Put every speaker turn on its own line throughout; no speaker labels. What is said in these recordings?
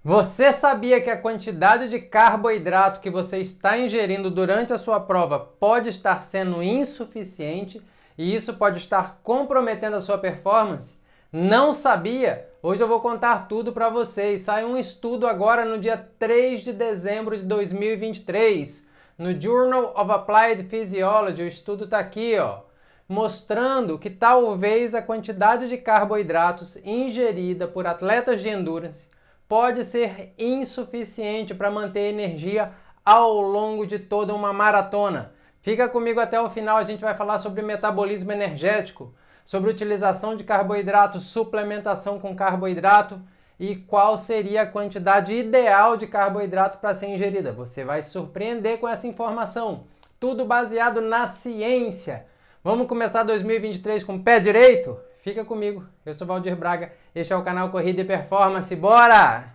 Você sabia que a quantidade de carboidrato que você está ingerindo durante a sua prova pode estar sendo insuficiente e isso pode estar comprometendo a sua performance? Não sabia? Hoje eu vou contar tudo para vocês. Sai um estudo agora no dia 3 de dezembro de 2023, no Journal of Applied Physiology. O estudo está aqui, ó, mostrando que talvez a quantidade de carboidratos ingerida por atletas de endurance pode ser insuficiente para manter energia ao longo de toda uma maratona. Fica comigo até o final, a gente vai falar sobre metabolismo energético, sobre utilização de carboidrato, suplementação com carboidrato e qual seria a quantidade ideal de carboidrato para ser ingerida. Você vai se surpreender com essa informação. Tudo baseado na ciência. Vamos começar 2023 com o pé direito? Fica comigo, eu sou Valdir Braga, este é o canal Corrida e Performance, bora!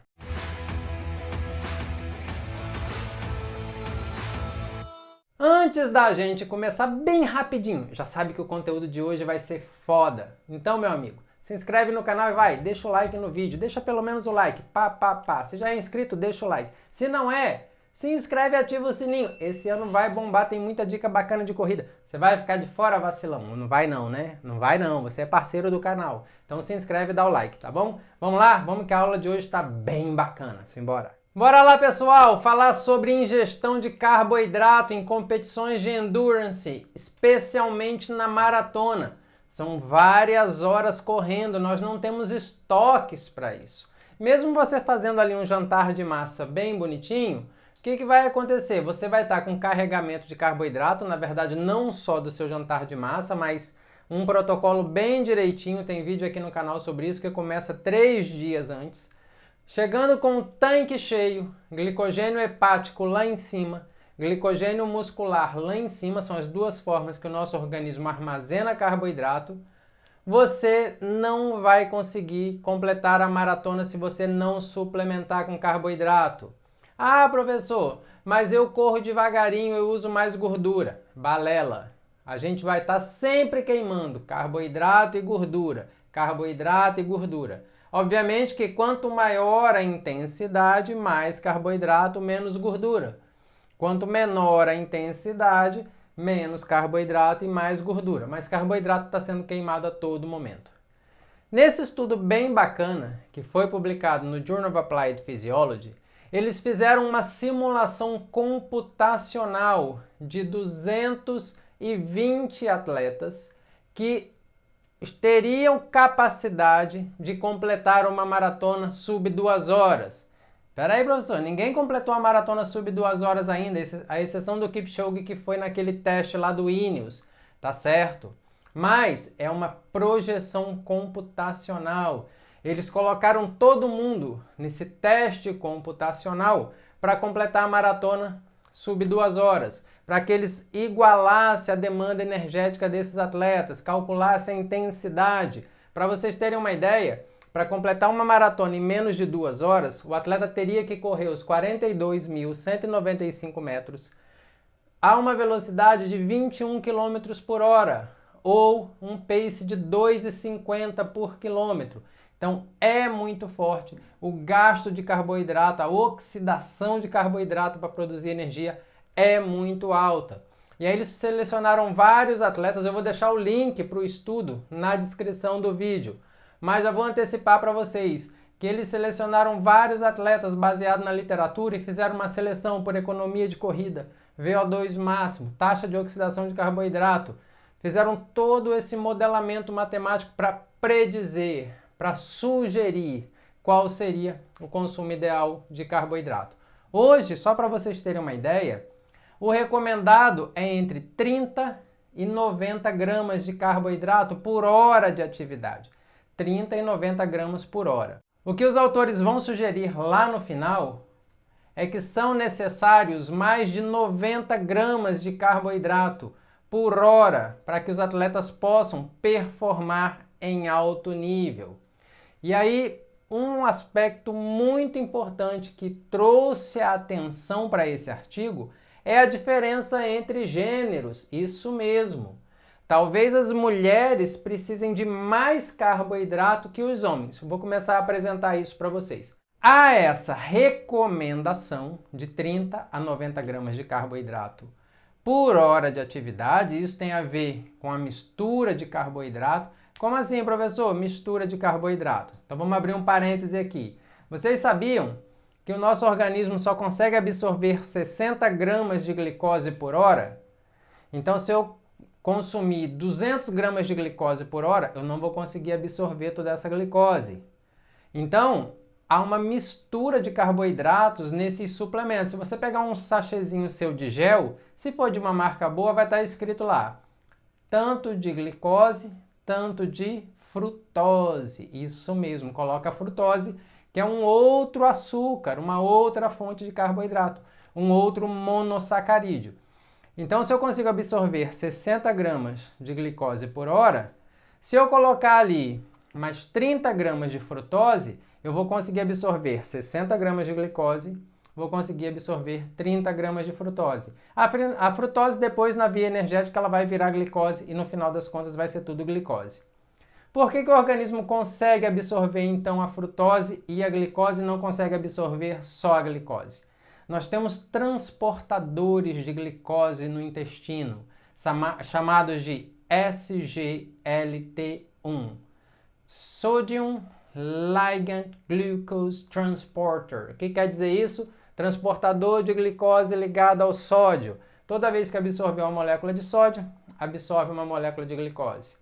Antes da gente começar bem rapidinho, já sabe que o conteúdo de hoje vai ser foda. Então, meu amigo, se inscreve no canal e vai, deixa o like no vídeo, deixa pelo menos o like, pá. Se já é inscrito, deixa o like. Se não é, se inscreve e ativa o sininho. Esse ano vai bombar, tem muita dica bacana de corrida. Você vai ficar de fora, vacilão? Não vai não, né? Não vai não, você é parceiro do canal. Então se inscreve e dá o like, tá bom? Vamos lá? Vamos que a aula de hoje está bem bacana. Simbora! Bora lá, pessoal, falar sobre ingestão de carboidrato em competições de endurance, especialmente na maratona. São várias horas correndo, nós não temos estoques para isso. Mesmo você fazendo ali um jantar de massa bem bonitinho, o que vai acontecer? Você vai estar com carregamento de carboidrato, na verdade não só do seu jantar de massa, mas um protocolo bem direitinho, tem vídeo aqui no canal sobre isso que começa 3 dias antes. Chegando com o tanque cheio, glicogênio hepático lá em cima, glicogênio muscular lá em cima, são as duas formas que o nosso organismo armazena carboidrato, você não vai conseguir completar a maratona se você não suplementar com carboidrato. Ah, professor, mas eu corro devagarinho, eu uso mais gordura. Balela. A gente vai estar sempre queimando carboidrato e gordura, carboidrato e gordura. Obviamente que quanto maior a intensidade, mais carboidrato, menos gordura. Quanto menor a intensidade, menos carboidrato e mais gordura. Mas carboidrato está sendo queimado a todo momento. Nesse estudo bem bacana, que foi publicado no Journal of Applied Physiology, eles fizeram uma simulação computacional de 220 atletas que teriam capacidade de completar uma maratona sub 2 horas. Espera aí, professor, ninguém completou a maratona sub 2 horas ainda, a exceção do Kipchoge que foi naquele teste lá do Ineos, tá certo? Mas é uma projeção computacional. Eles colocaram todo mundo nesse teste computacional para completar a maratona sub 2 horas, para que eles igualassem a demanda energética desses atletas, calculassem a intensidade. Para vocês terem uma ideia, para completar uma maratona em menos de 2 horas, o atleta teria que correr os 42.195 metros a uma velocidade de 21 km por hora, ou um pace de 2,50 por quilômetro. Então é muito forte. O gasto de carboidrato, a oxidação de carboidrato para produzir energia é muito alta. E aí eles selecionaram vários atletas, eu vou deixar o link para o estudo na descrição do vídeo. Mas já vou antecipar para vocês que eles selecionaram vários atletas baseado na literatura e fizeram uma seleção por economia de corrida, VO2 máximo, taxa de oxidação de carboidrato. Fizeram todo esse modelamento matemático para predizer, para sugerir qual seria o consumo ideal de carboidrato. Hoje, só para vocês terem uma ideia, o recomendado é entre 30 e 90 gramas de carboidrato por hora de atividade. 30 e 90 gramas por hora. O que os autores vão sugerir lá no final é que são necessários mais de 90 gramas de carboidrato por hora para que os atletas possam performar em alto nível. E aí, um aspecto muito importante que trouxe a atenção para esse artigo é a diferença entre gêneros, isso mesmo. Talvez as mulheres precisem de mais carboidrato que os homens. Vou começar a apresentar isso para vocês. Há essa recomendação de 30 a 90 gramas de carboidrato por hora de atividade. Isso tem a ver com a mistura de carboidrato. Como assim, professor? Mistura de carboidrato. Então vamos abrir um parêntese aqui. Vocês sabiam que o nosso organismo só consegue absorver 60 gramas de glicose por hora? Então, se eu consumir 200 gramas de glicose por hora, eu não vou conseguir absorver toda essa glicose. Então, há uma mistura de carboidratos nesses suplementos. Se você pegar um sachêzinho seu de gel, se for de uma marca boa, vai estar escrito lá tanto de glicose, tanto de frutose. Isso mesmo, coloca a frutose, que é um outro açúcar, uma outra fonte de carboidrato, um outro monossacarídeo. Então, se eu consigo absorver 60 gramas de glicose por hora, se eu colocar ali mais 30 gramas de frutose, eu vou conseguir absorver 60 gramas de glicose, vou conseguir absorver 30 gramas de frutose. A frutose depois, na via energética, ela vai virar glicose e no final das contas vai ser tudo glicose. Por que o organismo consegue absorver então a frutose e a glicose não consegue absorver só a glicose? Nós temos transportadores de glicose no intestino, chamados de SGLT1. Sodium Ligand Glucose Transporter. O que quer dizer isso? Transportador de glicose ligado ao sódio. Toda vez que absorver uma molécula de sódio, absorve uma molécula de glicose.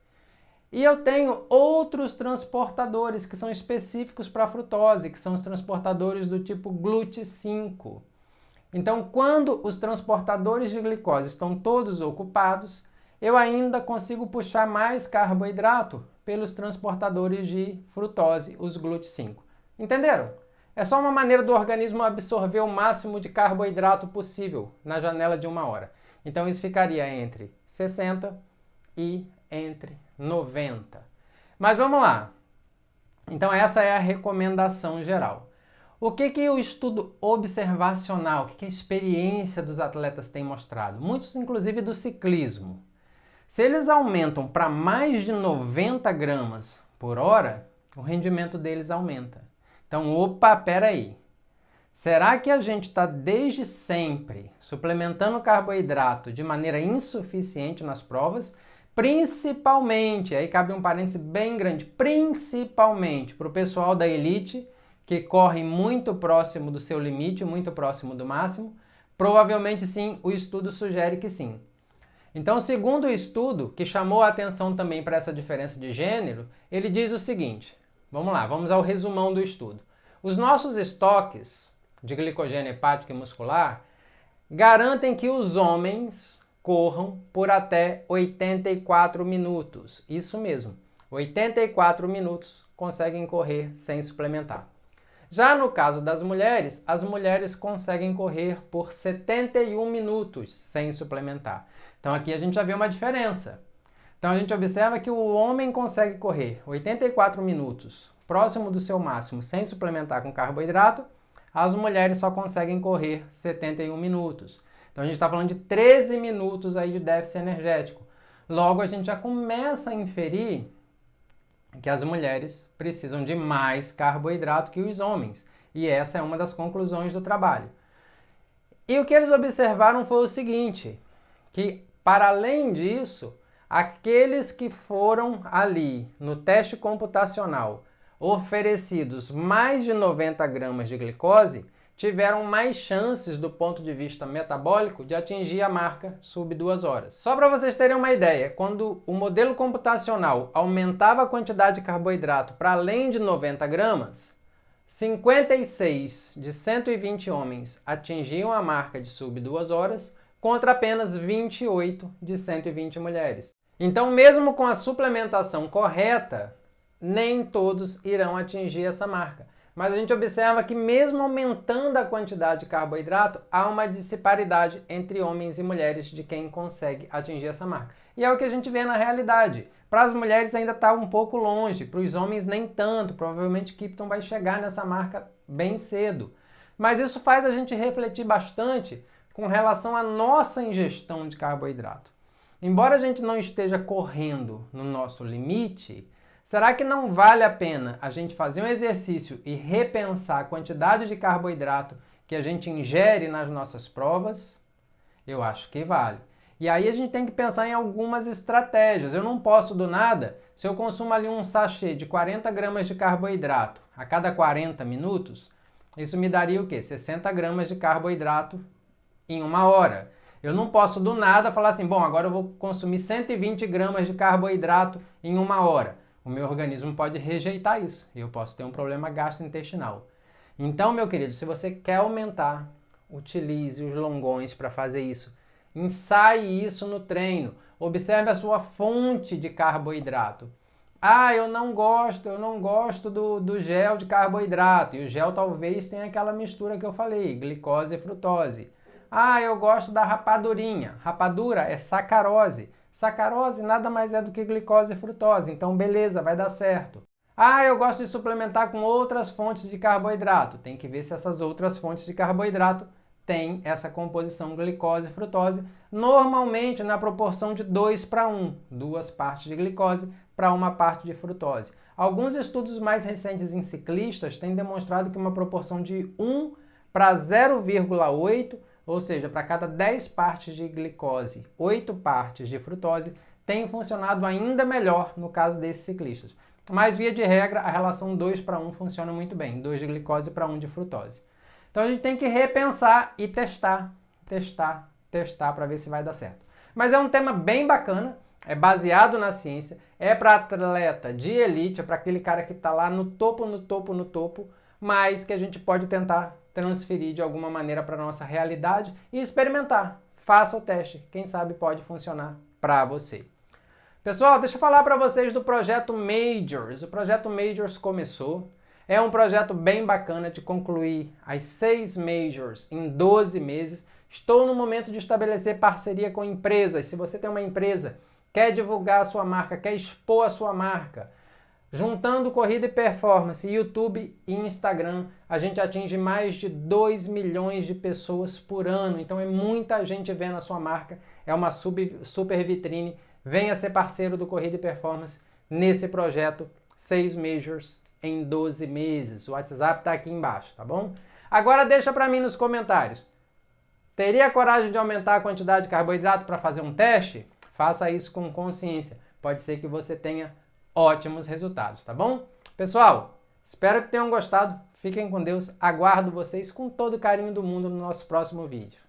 E eu tenho outros transportadores que são específicos para a frutose, que são os transportadores do tipo GLUT5. Então, quando os transportadores de glicose estão todos ocupados, eu ainda consigo puxar mais carboidrato pelos transportadores de frutose, os GLUT5. Entenderam? É só uma maneira do organismo absorver o máximo de carboidrato possível na janela de 1 hora. Então, isso ficaria entre 60 e entre 90. Mas vamos lá. Então, essa é a recomendação geral. O que o estudo observacional, o que a experiência dos atletas tem mostrado? Muitos, inclusive, do ciclismo. Se eles aumentam para mais de 90 gramas por hora, o rendimento deles aumenta. Então, opa, peraí. Será que a gente está desde sempre suplementando carboidrato de maneira insuficiente nas provas? Principalmente, aí cabe um parêntese bem grande, principalmente para o pessoal da elite, que corre muito próximo do seu limite, muito próximo do máximo? Provavelmente sim, o estudo sugere que sim. Então, segundo o estudo, que chamou a atenção também para essa diferença de gênero, ele diz o seguinte, vamos lá, vamos ao resumão do estudo. Os nossos estoques de glicogênio hepático e muscular garantem que os homens corram por até 84 minutos. Isso mesmo, 84 minutos conseguem correr sem suplementar. Já no caso das mulheres, as mulheres conseguem correr por 71 minutos sem suplementar. Então aqui a gente já vê uma diferença. Então a gente observa que o homem consegue correr 84 minutos próximo do seu máximo sem suplementar com carboidrato, as mulheres só conseguem correr 71 minutos. Então a gente está falando de 13 minutos aí de déficit energético. Logo a gente já começa a inferir que as mulheres precisam de mais carboidrato que os homens. E essa é uma das conclusões do trabalho. E o que eles observaram foi o seguinte, que para além disso, aqueles que foram ali no teste computacional oferecidos mais de 90 gramas de glicose, tiveram mais chances do ponto de vista metabólico de atingir a marca sub 2 horas. Só para vocês terem uma ideia, quando o modelo computacional aumentava a quantidade de carboidrato para além de 90 gramas, 56 de 120 homens atingiam a marca de sub 2 horas, contra apenas 28 de 120 mulheres. Então, mesmo com a suplementação correta, nem todos irão atingir essa marca. Mas a gente observa que mesmo aumentando a quantidade de carboidrato, há uma disparidade entre homens e mulheres de quem consegue atingir essa marca. E é o que a gente vê na realidade. Para as mulheres ainda está um pouco longe, para os homens nem tanto. Provavelmente Kipton vai chegar nessa marca bem cedo. Mas isso faz a gente refletir bastante com relação à nossa ingestão de carboidrato. Embora a gente não esteja correndo no nosso limite, Será que não vale a pena a gente fazer um exercício e repensar a quantidade de carboidrato que a gente ingere nas nossas provas? Eu acho que vale. E aí a gente tem que pensar em algumas estratégias. Eu não posso do nada, se eu consumo ali um sachê de 40 gramas de carboidrato a cada 40 minutos, isso me daria o quê? 60 gramas de carboidrato em uma hora. Eu não posso do nada falar assim, bom, agora eu vou consumir 120 gramas de carboidrato em uma hora. O meu organismo pode rejeitar isso e eu posso ter um problema gastrointestinal. Então, meu querido, se você quer aumentar, utilize os longões para fazer isso. Ensaie isso no treino. Observe a sua fonte de carboidrato. Ah, eu não gosto do gel de carboidrato. E o gel talvez tenha aquela mistura que eu falei, glicose e frutose. Ah, eu gosto da rapadurinha. Rapadura é sacarose. Sacarose nada mais é do que glicose e frutose. Então, beleza, vai dar certo. Ah, eu gosto de suplementar com outras fontes de carboidrato. Tem que ver se essas outras fontes de carboidrato têm essa composição glicose e frutose, normalmente na proporção de 2:1, 2 partes de glicose para 1 parte de frutose. Alguns estudos mais recentes em ciclistas têm demonstrado que uma proporção de 1 para 0,8, ou seja, para cada 10 partes de glicose, 8 partes de frutose, tem funcionado ainda melhor no caso desses ciclistas. Mas, via de regra, a relação 2:1 funciona muito bem, 2 de glicose para 1 de frutose. Então a gente tem que repensar e testar para ver se vai dar certo. Mas é um tema bem bacana, é baseado na ciência, é para atleta de elite, é para aquele cara que está lá no topo, mas que a gente pode tentar transferir de alguma maneira para a nossa realidade e experimentar. Faça o teste, quem sabe pode funcionar para você. Pessoal, deixa eu falar para vocês do Projeto Majors. O Projeto Majors começou. É um projeto bem bacana de concluir as 6 Majors em 12 meses. Estou no momento de estabelecer parceria com empresas. Se você tem uma empresa, quer divulgar a sua marca, quer expor a sua marca, juntando corrida e performance, YouTube e Instagram, a gente atinge mais de 2 milhões de pessoas por ano. Então é muita gente vendo a sua marca. É uma super vitrine. Venha ser parceiro do Corrida e Performance nesse projeto 6 Majors em 12 meses. O WhatsApp está aqui embaixo, tá bom? Agora deixa para mim nos comentários. Teria coragem de aumentar a quantidade de carboidrato para fazer um teste? Faça isso com consciência. Pode ser que você tenha ótimos resultados, tá bom? Pessoal, espero que tenham gostado. Fiquem com Deus. Aguardo vocês com todo o carinho do mundo no nosso próximo vídeo.